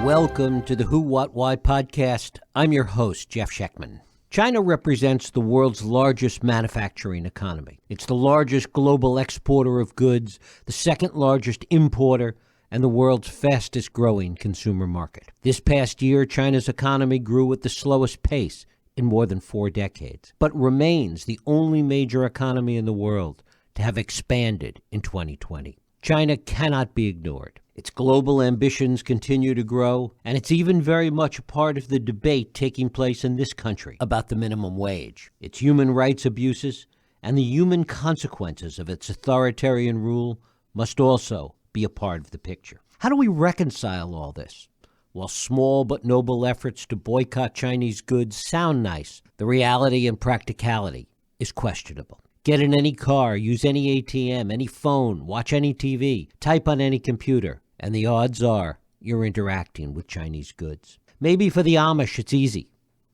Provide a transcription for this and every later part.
Welcome to the Who, What, Why podcast. I'm your host, Jeff Schechtman. China represents the world's largest manufacturing economy. It's the largest global exporter of goods, the second largest importer, and the world's fastest growing consumer market. This past year, China's economy grew at the slowest pace in more than 4 decades, but remains the only major economy in the world to have expanded in 2020. China cannot be ignored. Its global ambitions continue to grow, and it's even very much a part of the debate taking place in this country about the minimum wage, its human rights abuses, and the human consequences of its authoritarian rule must also be a part of the picture. How do we reconcile all this? While small but noble efforts to boycott Chinese goods sound nice, the reality and practicality is questionable. Get in any car, use any ATM, any phone, watch any TV, type on any computer, and the odds are you're interacting with Chinese goods. Maybe for the Amish it's easy,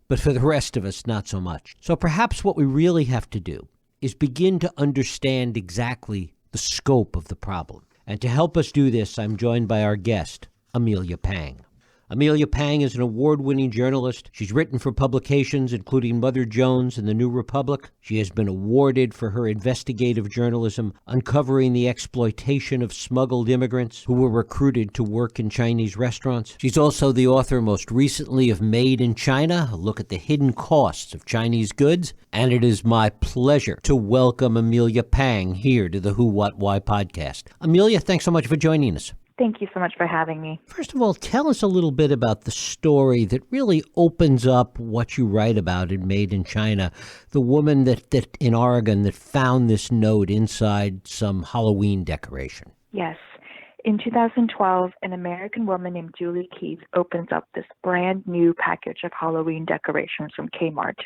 but for the rest of us not so much. So perhaps what we really have to do is begin to understand exactly the scope of the problem. And to help us do this, I'm joined by our guest, Amelia Pang. Amelia Pang is an award-winning journalist. She's written for publications including Mother Jones and The New Republic. She has been awarded for her investigative journalism, uncovering the exploitation of smuggled immigrants who were recruited to work in Chinese restaurants. She's also the author most recently of Made in China, a look at the hidden costs of Chinese goods. And it is my pleasure to welcome Amelia Pang here to the Who, What, Why podcast. Amelia, thanks so much for joining us. Thank you so much for having me. First of all, tell us a little bit about the story that really opens up what you write about in Made in China, the woman that in Oregon that found this note inside some Halloween decoration. Yes. In 2012, an American woman named Julie Keith opens up this brand new package of Halloween decorations from Kmart.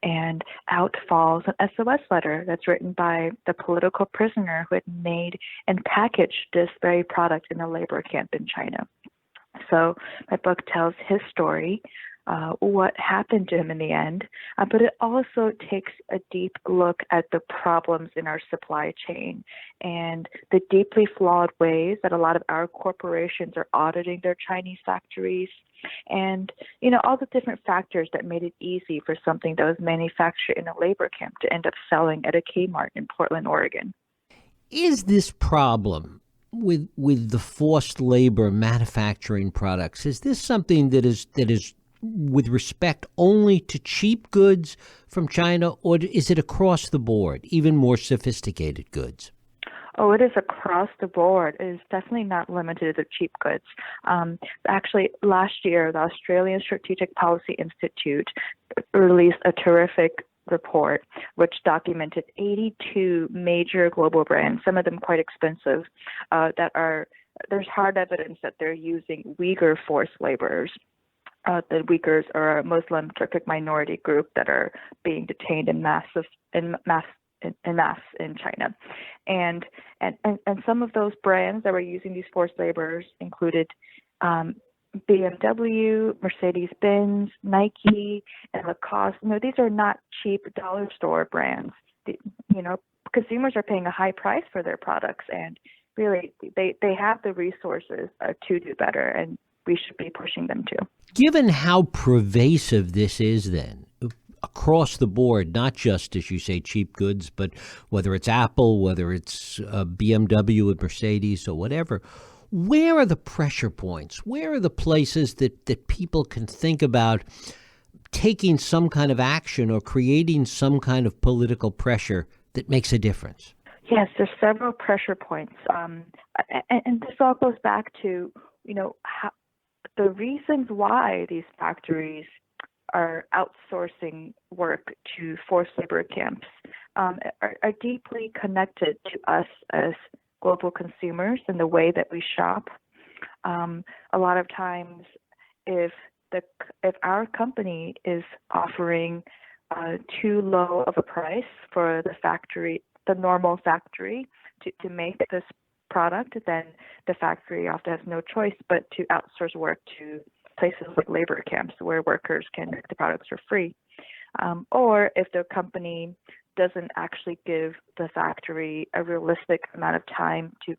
And out falls an SOS letter that's written by the political prisoner who had made and packaged this very product in a labor camp in China. So my book tells his story, what happened to him in the end, but it also takes a deep look at the problems in our supply chain and the deeply flawed ways that a lot of our corporations are auditing their Chinese factories, and all the different factors that made it easy for something that was manufactured in a labor camp to end up selling at a Kmart in Portland, Oregon. Is this problem with the forced labor manufacturing products, is this something that is with respect only to cheap goods from China, or is it across the board, even more sophisticated goods? Oh, it is across the board. It is definitely not limited to cheap goods. Actually, last year, the Australian Strategic Policy Institute released a terrific report which documented 82 major global brands, some of them quite expensive, there's hard evidence that they're using Uyghur forced laborers. The Uyghurs are a Muslim Turkic minority group that are being detained in mass in China, and some of those brands that were using these forced laborers included BMW, Mercedes-Benz, Nike, and Lacoste. These are not cheap dollar store brands. Consumers are paying a high price for their products, and really they have the resources to do better, and we should be pushing them to. Given how pervasive this is then, across the board, not just, as you say, cheap goods, but whether it's Apple, whether it's BMW and Mercedes or whatever, where are the pressure points? Where are the places that people can think about taking some kind of action or creating some kind of political pressure that makes a difference? Yes, there's several pressure points. And this all goes back to, how the reasons why these factories are outsourcing work to forced labor camps are deeply connected to us as global consumers and the way that we shop. A lot of times, if our company is offering too low of a price for the normal factory to make this product, then the factory often has no choice but to outsource work to places like labor camps where workers can make the products for free. Or if the company doesn't actually give the factory a realistic amount of time to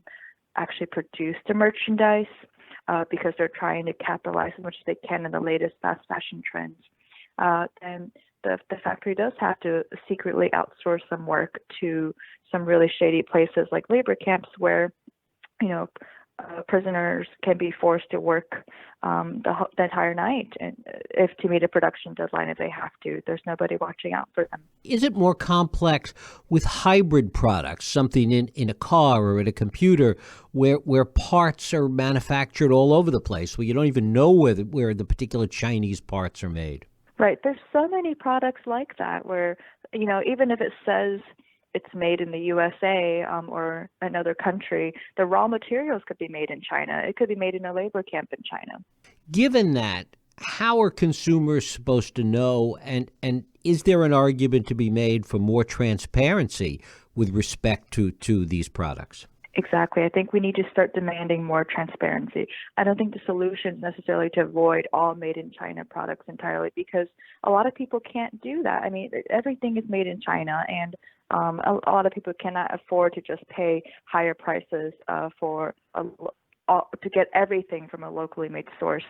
actually produce the merchandise, because they're trying to capitalize as much as they can in the latest fast fashion trends, then the factory does have to secretly outsource some work to some really shady places like labor camps where, prisoners can be forced to work the entire night, and if to meet a production deadline if they have to. There's nobody watching out for them. Is it more complex with hybrid products, something in a car or in a computer, where parts are manufactured all over the place, where you don't even know where the particular Chinese parts are made? Right. There's so many products like that where, even if it says it's made in the USA or another country, the raw materials could be made in China. It could be made in a labor camp in China. Given that, how are consumers supposed to know, and is there an argument to be made for more transparency with respect to these products? Exactly. I think we need to start demanding more transparency. I don't think the solution is necessarily to avoid all made in China products entirely, because a lot of people can't do that. I mean, everything is made in China, and a lot of people cannot afford to just pay higher prices to get everything from a locally made source.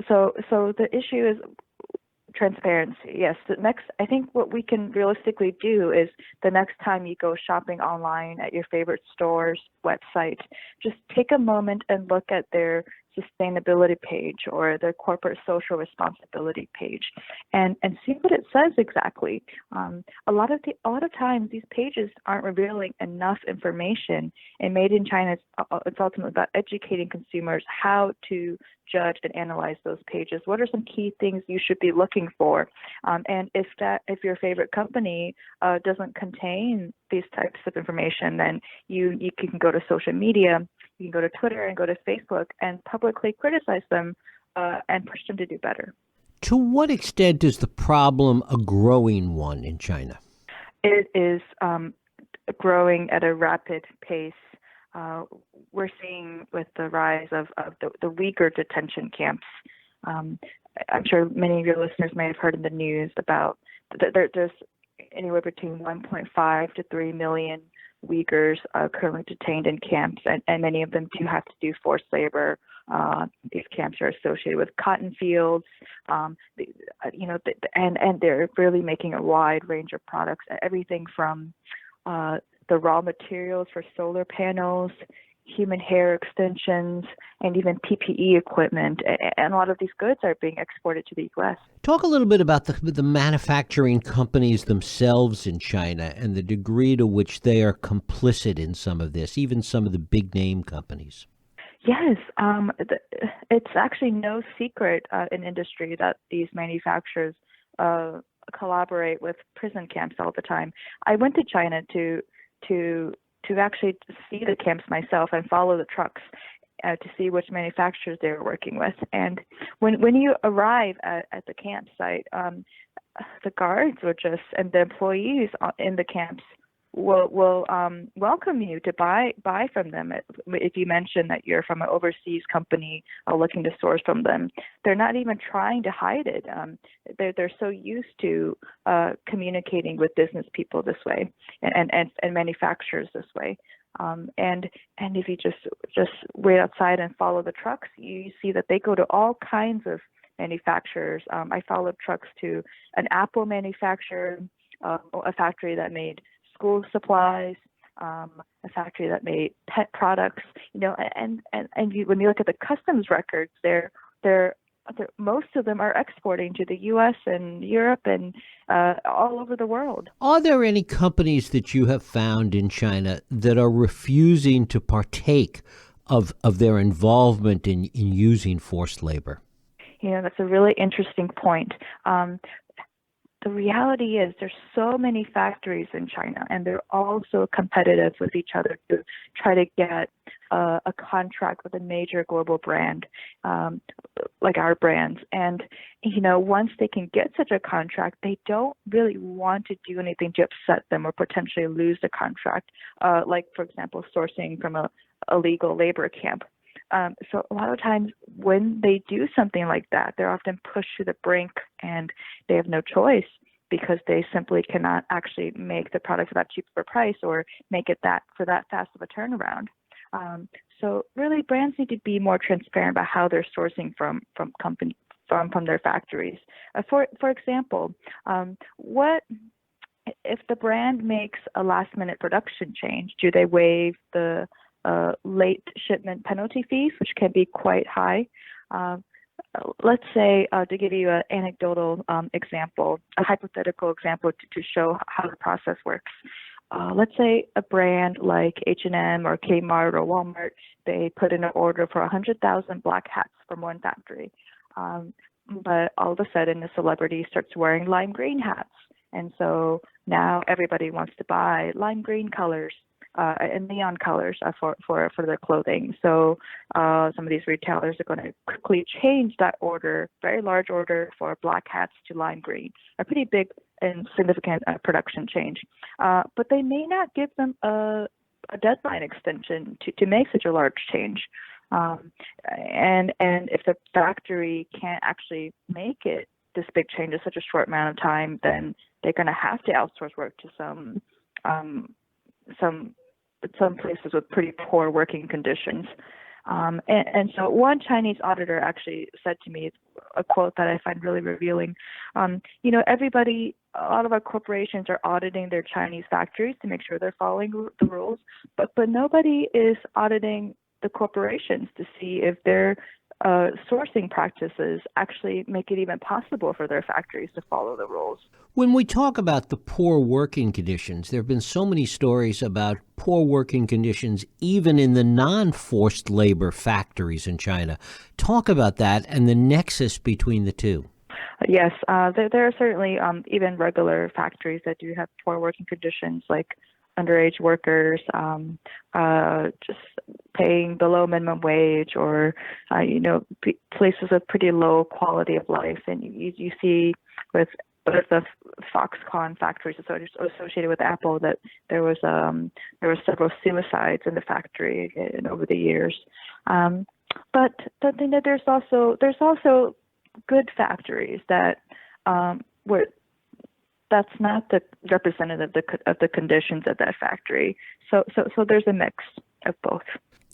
So the issue is transparency. Yes. I think what we can realistically do is the next time you go shopping online at your favorite store's website, just take a moment and look at their sustainability page or their corporate social responsibility page, and see what it says exactly. A lot of times these pages aren't revealing enough information, and Made in China it's ultimately about educating consumers how to judge and analyze those pages. What are some key things you should be looking for? And if your favorite company doesn't contain these types of information, then you can go to social media. You can go to Twitter and go to Facebook and publicly criticize them and push them to do better. To what extent is the problem a growing one in China? It is growing at a rapid pace. We're seeing with the rise of the Uyghur detention camps. I'm sure many of your listeners may have heard in the news about there's anywhere between 1.5 to 3 million Uyghurs currently detained in camps, and many of them do have to do forced labor. These camps are associated with cotton fields, and they're really making a wide range of products, everything from the raw materials for solar panels, human hair extensions, and even PPE equipment. And a lot of these goods are being exported to the U.S. Talk a little bit about the manufacturing companies themselves in China and the degree to which they are complicit in some of this, even some of the big name companies. Yes, it's actually no secret in industry that these manufacturers collaborate with prison camps all the time. I went to China to actually see the camps myself and follow the trucks to see which manufacturers they were working with. And when you arrive at the campsite, the guards and the employees in the camps will welcome you to buy from them. If you mention that you're from an overseas company looking to source from them, they're not even trying to hide it. They're so used to communicating with business people this way and manufacturers this way. And if you just wait outside and follow the trucks, you see that they go to all kinds of manufacturers. I followed trucks to an Apple manufacturer, a factory that made school supplies, a factory that made pet products, and when you look at the customs records, most of them are exporting to the U.S. and Europe and all over the world. Are there any companies that you have found in China that are refusing to partake of their involvement in using forced labor? That's a really interesting point. The reality is there's so many factories in China, and they're all so competitive with each other to try to get a contract with a major global brand like our brands. And, once they can get such a contract, they don't really want to do anything to upset them or potentially lose the contract, like, for example, sourcing from a illegal labor camp. So a lot of times when they do something like that, they're often pushed to the brink and they have no choice because they simply cannot actually make the product for that cheap of a price or make it for that fast of a turnaround. So really, brands need to be more transparent about how they're sourcing from their factories. For example, what if the brand makes a last minute production change? Do they waive the late shipment penalty fees, which can be quite high? Let's say, to give you an anecdotal example, a hypothetical example to show how the process works. Let's say a brand like H&M or Kmart or Walmart, they put in an order for 100,000 black hats from one factory. But all of a sudden, a celebrity starts wearing lime green hats. And so now everybody wants to buy lime green colors and neon colors for their clothing. So some of these retailers are going to quickly change that order, very large order for black hats to lime green, a pretty big and significant production change. But they may not give them a deadline extension to make such a large change. And if the factory can't actually make it this big change in such a short amount of time, then they're going to have to outsource work to some places with pretty poor working conditions. And so one Chinese auditor actually said to me a quote that I find really revealing. Everybody, a lot of our corporations are auditing their Chinese factories to make sure they're following the rules, but nobody is auditing the corporations to see if their sourcing practices actually make it even possible for their factories to follow the rules. When we talk about the poor working conditions, there have been so many stories about poor working conditions even in the non-forced labor factories in China. Talk about that and the nexus between the two. Yes, there are certainly even regular factories that do have poor working conditions, like underage workers, just paying below minimum wage, or places with pretty low quality of life. And you see with the Foxconn factories associated with Apple that there were several suicides in the factory over the years. But there's also good factories that where that's not the representative of the conditions of that factory. So there's a mix of both.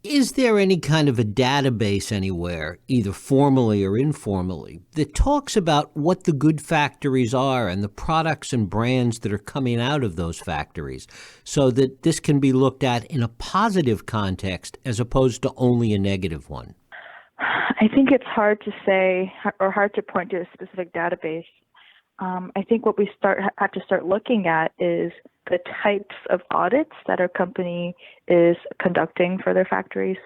Is there any kind of a database anywhere, either formally or informally, that talks about what the good factories are and the products and brands that are coming out of those factories, so that this can be looked at in a positive context as opposed to only a negative one? I think it's hard to say or hard to point to a specific database. I think what we have to start looking at is the types of audits that our company is conducting for their factories.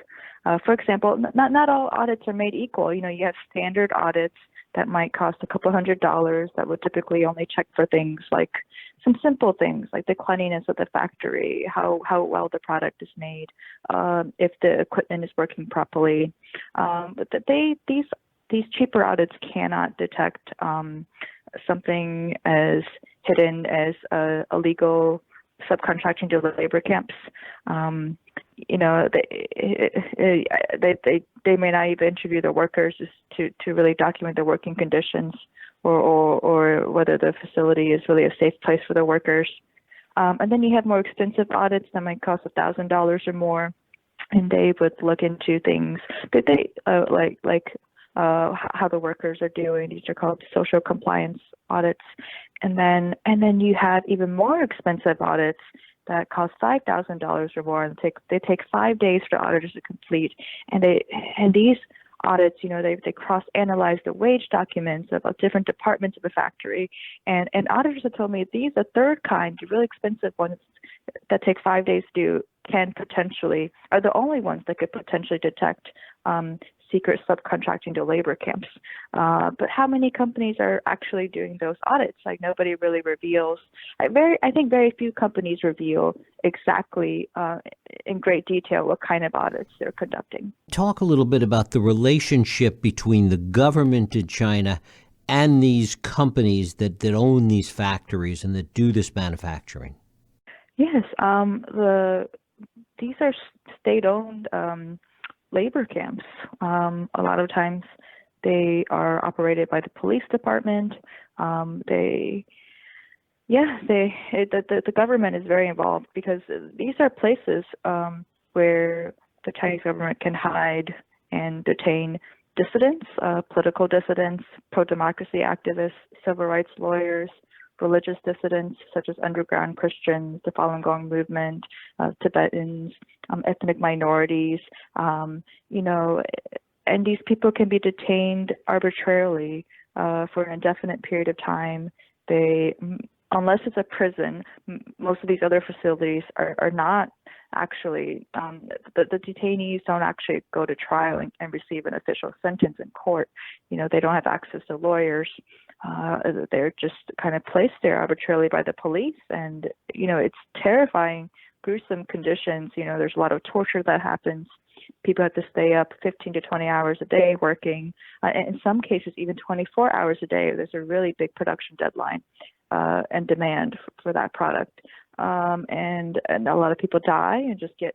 For example, not all audits are made equal. You have standard audits that might cost a couple $100 that would typically only check for things like some simple things like the cleanliness of the factory, how well the product is made, if the equipment is working properly. But these cheaper audits cannot detect something as hidden as illegal subcontracting to the labor camps. They may not even interview the workers just to really document the working conditions or whether the facility is really a safe place for the workers. And then you have more extensive audits that might cost $1,000 or more, and they would look into things that they how the workers are doing. These are called social compliance audits. And then you have even more expensive audits that cost $5,000 or more, and they take 5 days for auditors to complete. And these audits, they cross-analyze the wage documents of different departments of the factory. And auditors have told me these, the third kind, the really expensive ones that take 5 days to do, are the only ones that could potentially detect secret subcontracting to labor camps. But how many companies are actually doing those audits? Like, nobody really reveals. I think very few companies reveal exactly in great detail what kind of audits they're conducting. Talk a little bit about the relationship between the government in China and these companies that own these factories and that do this manufacturing. Yes, these are state-owned labor camps. A lot of times they are operated by the police department. The government is very involved because these are places where the Chinese government can hide and detain dissidents, political dissidents, pro-democracy activists, civil rights lawyers, religious dissidents such as underground Christians, the Falun Gong movement, Tibetans, ethnic minorities, and these people can be detained arbitrarily for an indefinite period of time. Unless it's a prison, most of these other facilities are not actually, the detainees don't actually go to trial and receive an official sentence in court. They don't have access to lawyers. They're just kind of placed there arbitrarily by the police. And, it's terrifying, gruesome conditions. There's a lot of torture that happens. People have to stay up 15 to 20 hours a day working, and in some cases, even 24 hours a day. There's a really big production deadline and demand for that product. And a lot of people die and just get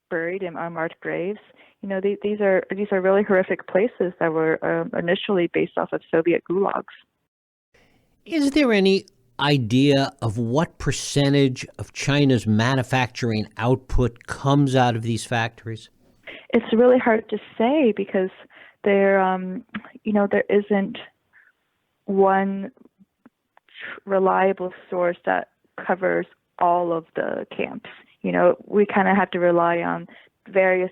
buried in unmarked graves. These are really horrific places that were initially based off of Soviet gulags. Is there any idea of what percentage of China's manufacturing output comes out of these factories? It's really hard to say because there isn't one reliable source that covers all of the camps. We kind of have to rely on various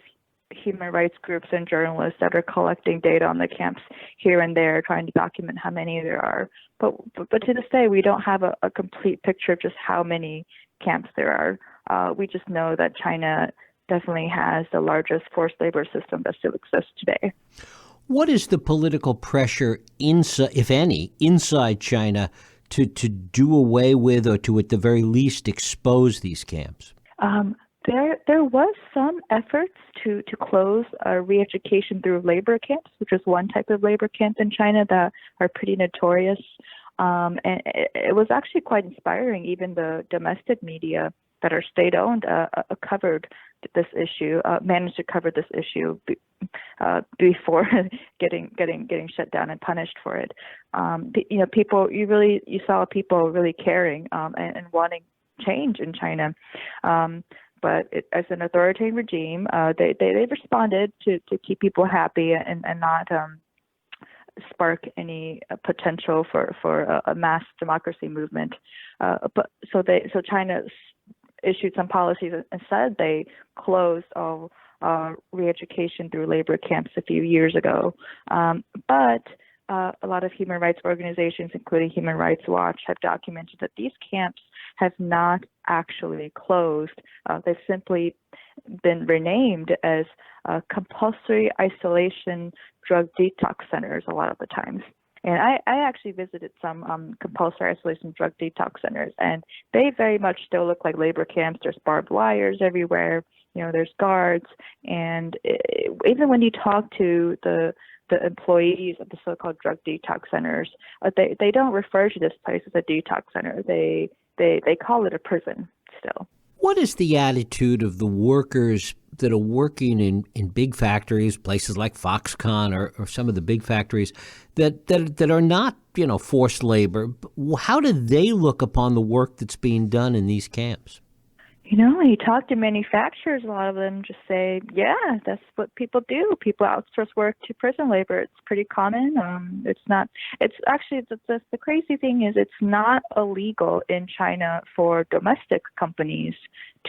human rights groups and journalists that are collecting data on the camps here and there, trying to document how many there are. But to this day, we don't have a complete picture of just how many camps there are. We just know that China definitely has the largest forced labor system that still exists today. What is the political pressure, if any, inside China to do away with or to, at the very least, expose these camps? There was some efforts to close re-education through labor camps, which is one type of labor camp in China that are pretty notorious. And it was actually quite inspiring. Even the domestic media that are state-owned covered this issue, managed to cover this issue before getting shut down and punished for it. You saw people really caring and wanting change in China. But as an authoritarian regime, they responded to keep people happy and not spark any potential for a mass democracy movement. So China issued some policies and said they closed all re-education through labor camps a few years ago. But a lot of human rights organizations, including Human Rights Watch, have documented that these camps have not actually closed. They've simply been renamed as compulsory isolation drug detox centers a lot of the times. And I actually visited some compulsory isolation drug detox centers, and they very much still look like labor camps. There's barbed wires everywhere. There's guards. And even when you talk to the employees of the so-called drug detox centers, they don't refer to this place as a detox center. They call it a prison still. What is the attitude of the workers that are working in big factories, places like Foxconn or some of the big factories that are not, forced labor? How do they look upon the work that's being done in these camps? When you talk to manufacturers, a lot of them just say, yeah, that's what people do. People outsource work to prison labor. It's pretty common. The crazy thing is it's not illegal in China for domestic companies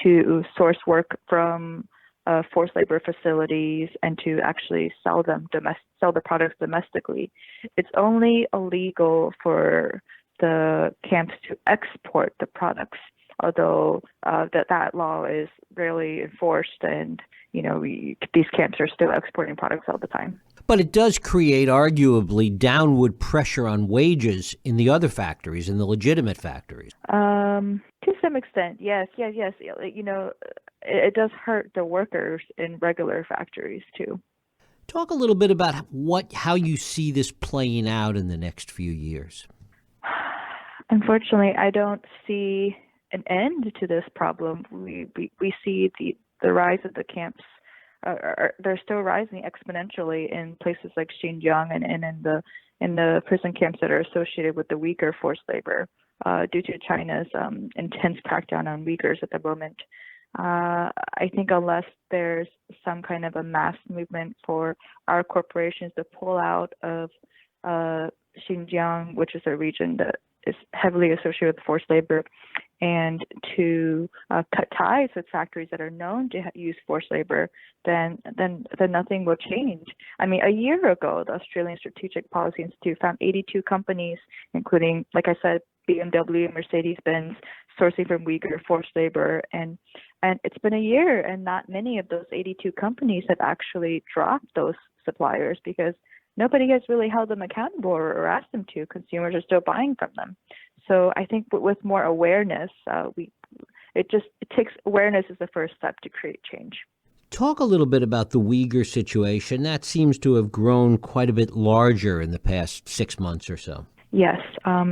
to source work from forced labor facilities and to actually sell the products domestically. It's only illegal for the camps to export the products, although that law is rarely enforced, and these camps are still exporting products all the time. But it does create arguably downward pressure on wages in the other factories, in the legitimate factories. To some extent, yes. It does hurt the workers in regular factories too. Talk a little bit about how you see this playing out in the next few years. Unfortunately, I don't see an end to this problem. We see the rise of the camps. They're still rising exponentially in places like Xinjiang and in the prison camps that are associated with the Uyghur forced labor due to China's intense crackdown on Uyghurs at the moment. I think unless there's some kind of a mass movement for our corporations to pull out of Xinjiang, which is a region that is heavily associated with forced labor, and to cut ties with factories that are known to use forced labor, then nothing will change. I mean, a year ago, the Australian Strategic Policy Institute found 82 companies, including, like I said, BMW and Mercedes-Benz, sourcing from Uyghur forced labor, and it's been a year, and not many of those 82 companies have actually dropped those suppliers because nobody has really held them accountable or asked them to. Consumers are still buying from them. So I think with more awareness, it takes awareness as the first step to create change. Talk a little bit about the Uyghur situation. That seems to have grown quite a bit larger in the past 6 months or so. Yes,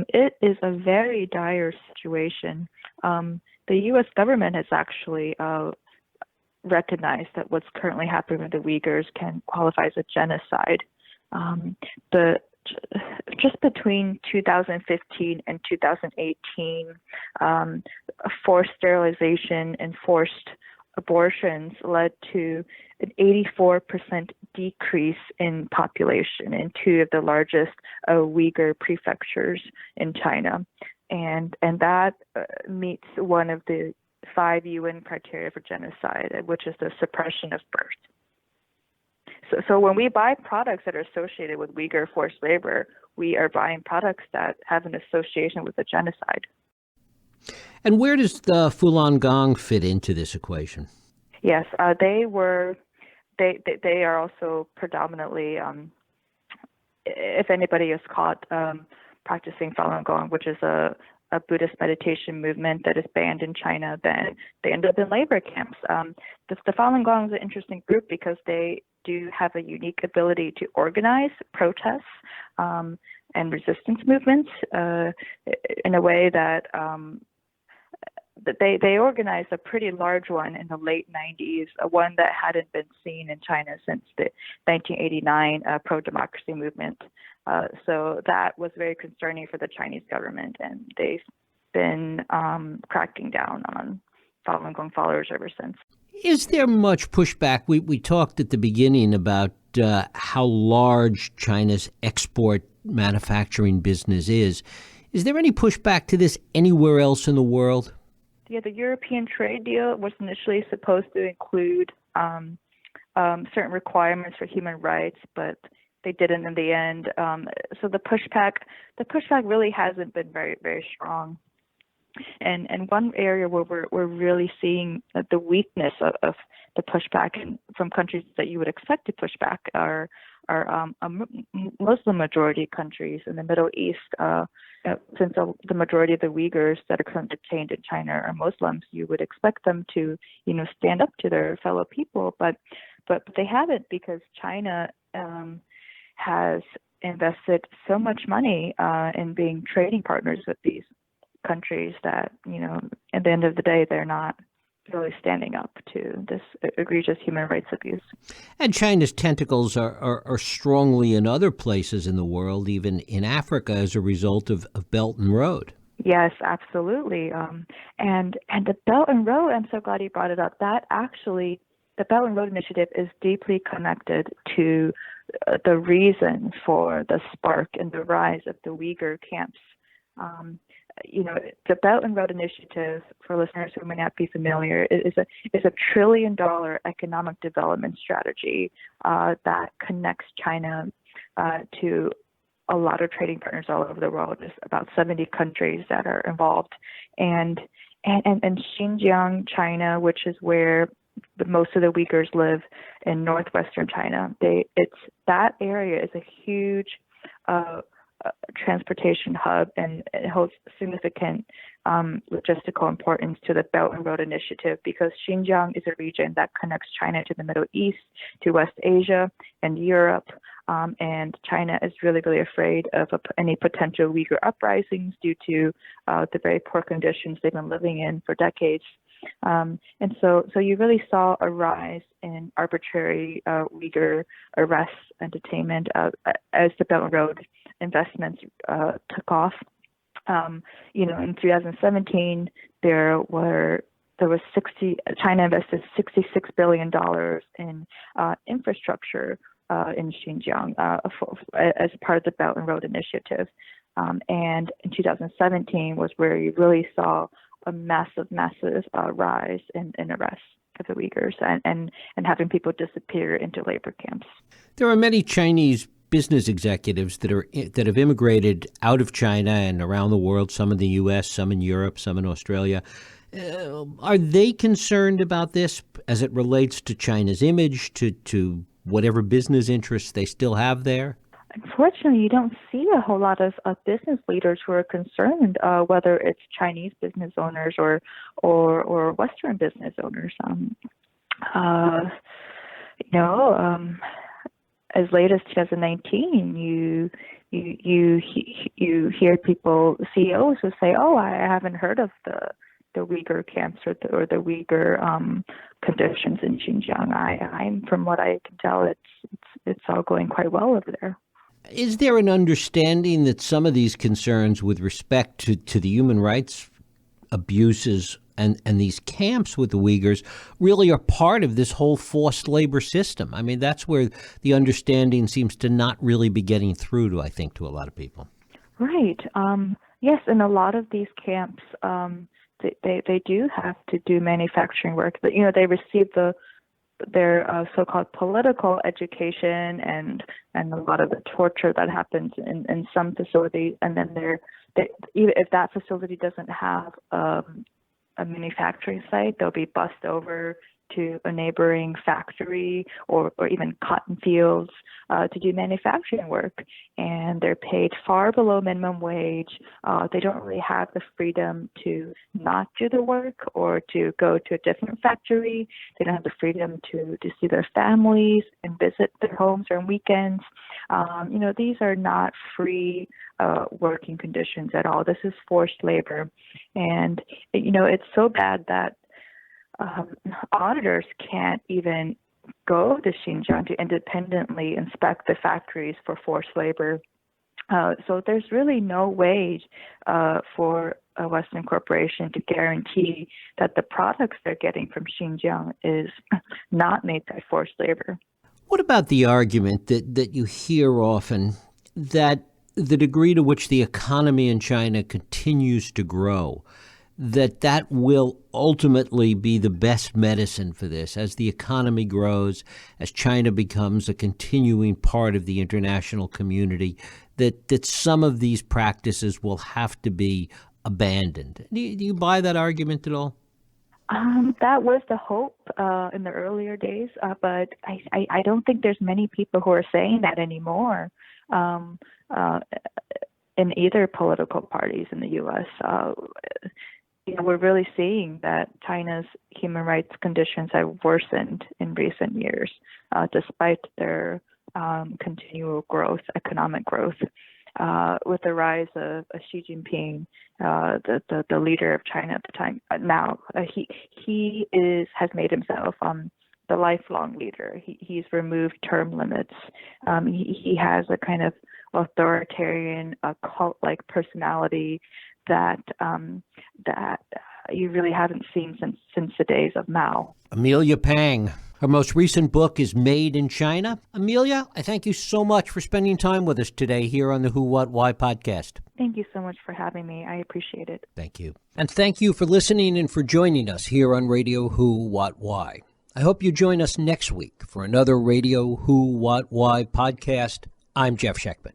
it is a very dire situation. The U.S. government has actually recognized that what's currently happening with the Uyghurs can qualify as a genocide. Just between 2015 and 2018, forced sterilization and forced abortions led to an 84% decrease in population in two of the largest Uyghur prefectures in China. And that meets one of the 5 UN criteria for genocide, which is the suppression of birth. So when we buy products that are associated with Uyghur forced labor, we are buying products that have an association with a genocide. And where does the Falun Gong fit into this equation? Yes, they are also predominantly, if anybody is caught practicing Falun Gong, which is a Buddhist meditation movement that is banned in China, then they end up in labor camps. The Falun Gong is an interesting group because they do have a unique ability to organize protests and resistance movements in a way that they organized a pretty large one in the late 90s, one that hadn't been seen in China since the 1989 pro-democracy movement. So that was very concerning for the Chinese government, and they've been cracking down on Falun Gong followers ever since. Is there much pushback? We talked at the beginning about how large China's export manufacturing business is. Is there any pushback to this anywhere else in the world? Yeah, the European trade deal was initially supposed to include certain requirements for human rights, but they didn't in the end. So the pushback really hasn't been very, very strong. And one area where we're really seeing the weakness of the pushback from countries that you would expect to push back are Muslim majority countries in the Middle East. Since the majority of the Uyghurs that are currently detained in China are Muslims, you would expect them to, stand up to their fellow people, but they haven't, because China has invested so much money in being trading partners with these countries that, at the end of the day, they're not really standing up to this egregious human rights abuse. And China's tentacles are strongly in other places in the world, even in Africa, as a result of Belt and Road. Yes, absolutely. And the Belt and Road, I'm so glad you brought it up. That actually, the Belt and Road Initiative is deeply connected to the reason for the spark and the rise of the Uyghur camps. The Belt and Road Initiative, for listeners who may not be familiar, is a $1 trillion economic development strategy that connects China to a lot of trading partners all over the world. There's about 70 countries that are involved, and Xinjiang, China, which is where most of the Uyghurs live in northwestern China. That area is a huge transportation hub, and it holds significant logistical importance to the Belt and Road Initiative, because Xinjiang is a region that connects China to the Middle East, to West Asia, and Europe. And China is really, really afraid of any potential Uyghur uprisings due to the very poor conditions they've been living in for decades. And so you really saw a rise in arbitrary Uyghur arrests and detainment as the Belt and Road investments took off. In 2017, there were China invested $66 billion in infrastructure in Xinjiang as part of the Belt and Road Initiative. And in 2017 was where you really saw a massive rise in arrests of the Uyghurs and having people disappear into labor camps. There are many Chinese business executives that have immigrated out of China and around the world, some in the U.S., some in Europe, some in Australia. Are they concerned about this as it relates to China's image, to whatever business interests they still have there? Unfortunately, you don't see a whole lot of business leaders who are concerned, whether it's Chinese business owners or Western business owners. As late as 2019, you hear CEOs who say, "Oh, I haven't heard of the Uyghur camps or the Uyghur conditions in Xinjiang. I'm from what I can tell, it's all going quite well over there." Is there an understanding that some of these concerns with respect to the human rights abuses and these camps with the Uyghurs really are part of this whole forced labor system? I mean, that's where the understanding seems to not really be getting through to, I think, to a lot of people. Right. Yes, in a lot of these camps, they do have to do manufacturing work. But, they receive their so-called political education and a lot of the torture that happens in some facilities, and then if that facility doesn't have a manufacturing site, they'll be bussed over to a neighboring factory or even cotton fields to do manufacturing work, and they're paid far below minimum wage. They don't really have the freedom to not do the work or to go to a different factory. They don't have the freedom to see their families and visit their homes on weekends. These are not free working conditions at all. This is forced labor, and it's so bad that auditors can't even go to Xinjiang to independently inspect the factories for forced labor. So there's really no way for a Western corporation to guarantee that the products they're getting from Xinjiang is not made by forced labor. What about the argument that you hear often that the degree to which the economy in China continues to grow, that will ultimately be the best medicine for this as the economy grows, as China becomes a continuing part of the international community, that some of these practices will have to be abandoned? Do you buy that argument at all? That was the hope in the earlier days, but I don't think there's many people who are saying that anymore in either political parties in the U.S. We're really seeing that China's human rights conditions have worsened in recent years, despite their continual growth, economic growth. With the rise of Xi Jinping, the leader of China at the time, now he has made himself the lifelong leader. He's removed term limits. He has a kind of authoritarian, cult-like personality that you really haven't seen since the days of Mao. Amelia Pang. Her most recent book is Made in China. Amelia, I thank you so much for spending time with us today here on the Who, What, Why podcast. Thank you so much for having me. I appreciate it. Thank you. And thank you for listening and for joining us here on Radio Who, What, Why. I hope you join us next week for another Radio Who, What, Why podcast. I'm Jeff Sheckman.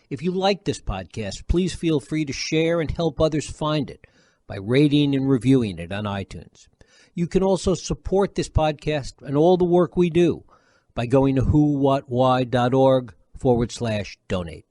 If you like this podcast, please feel free to share and help others find it by rating and reviewing it on iTunes. You can also support this podcast and all the work we do by going to whowhatwhy.org/donate.